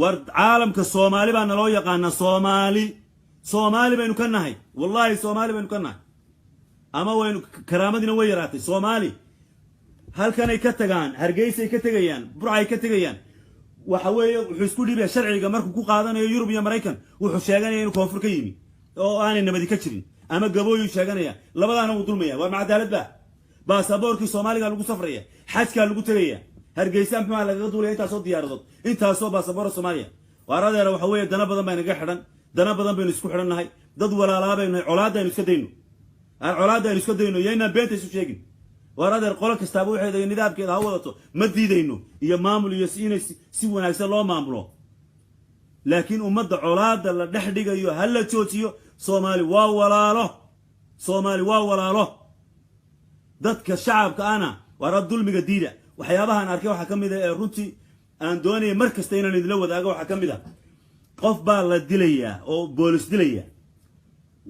ورد عالم كالصومالي بأن لو يقانا صومالي بينو كناهي والله صومالي بينو كناهي أما وين كرامتنا ويراتي صومالي هل كان يكتغان هرقيس يكتغيان برعا يكتغيان وحوي وحسكو ليبيا شرعي مركو كو قادانيو يوروب يا مريكان wuxuu sheeganaya inuu koonfur ka yimi oo aanay nabadi ka jirin ama gabooyu sheeganaya labadaana uu dulmaya waa macdaalad baasaboorkii Soomaaliga lagu safraya xajka lagu tagaya hargeysa maxaa laga duulay inta soo diyaaradood inta soo baasaboor Soomaaliya waradeena waxa weeye dana badan baan naga xidhan dana badan baan isku xidhannahay dad walaalaabayna colaadaynu iska dayno aan colaadaynu iska dayno yeena beenta isu sheegin waradeer qolo kastaaba waxay nidaamkeeda ha wadato ma diidayno iyo maamul iyo si wanaagsan loo maamulo لكن أمد علاض لا دحدغ ايو هلا جوجيو صومالي ولاله dadka shacabka ana wara dulmiga diida waxyaabaha aan arkay waxa kamid ah runtii aan doonay markasta inaan idin la wadaago waxa kamid ah qof baa la dilaya oo boolis dilaya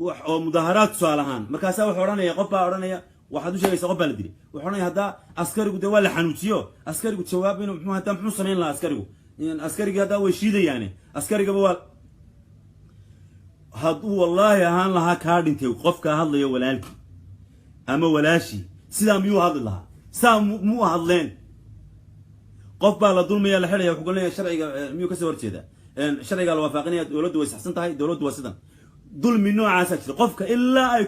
wax oo mudaharaad saalahan markaas waxa oranaya qof baa oranaya waxa uu sheegay qof baa la dilay waxa oranaya hada askarigu de wala xanuujiyo askarigu jawaab inuu muxuu sameyn la askarigu in askariga hada way shiidayaan askariga waa had wallahi ahaan laha ka dhintay qofka hadlayo walaalki ama walaashi sida miyuu hadli laha saa mu hadleen qof baa la dulmaya la xiriyo wuxuu leeyahay sharciga miyuu ka soo horjeeda sharciga la waafaqinaya dawladdu way saxsan tahay dawladdu waa sidan dulmi noocaas ah qofka ilaa ay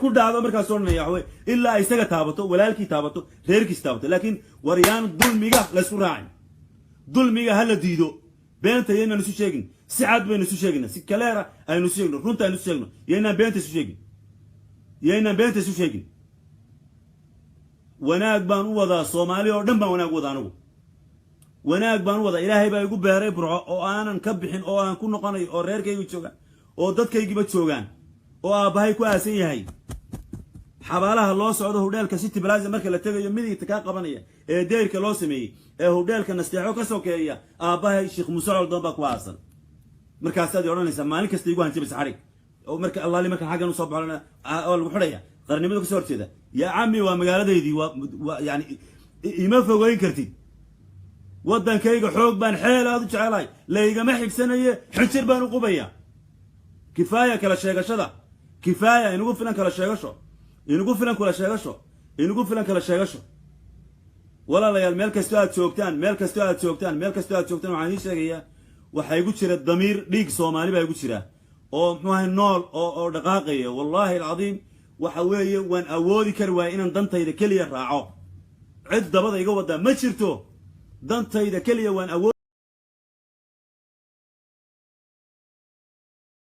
ku dhacdo markaas oo dhanaya way ilaa ay isaga taabato walaalki taabato reerkiis taabato laakiin wariyaan dulmiga la isku raacin dulmiga hala diido beenta yeena isu sheegin si cad baynu isu sheegina si kaleera aynu isu sheegno runta aynu isu sheegno yeena beenta isu sheegin wanaag baan u wadaa Soomaali oo dhan baan wanaag wada anigu wanaag baan u wada Ilaahay baa igu beeray burco oo aanan ka bixin oo aan ku noqonay oo reerkaygu joogan oo dadkaygiba joogan oo aabahay ku aasan yahay xabaalaha loo socdo hoteelka City Plaza marka la tagayo midigta ka qabanaya ee deerka loo sameeyay ee hoteelka nasteexo ka sokeeya aabahay Sheekh Muuse Caldon baa ku aasan markaas aad oranaysa maalin kasta igu hanjabay saxarig oo marka Allah marka xagan u soo baxana oo lagu xidhaya qarnimada ka soo horjeeda ya ammi waa magaaladeedii waa yani ima fogeyn kartid wadankayga xoog baan xeel aad u jecelahay leeyga xigsanaye xijir baan u qubaya kifaaya kala sheegashada kifaaya inagu filan kala sheegasho wala la yaal meel kasta aad joogtaan waxaan sheegayaa waxa igu jira damiir dhiig Soomaali baa igu jira oo muxuu ahay nool oo dhaqaaqaya wallahi alazim waxa weeye waan awoodi kar waa inaan dantayda kaliya raaco cid dabada iga wada ma jirto dantayda kaliya waan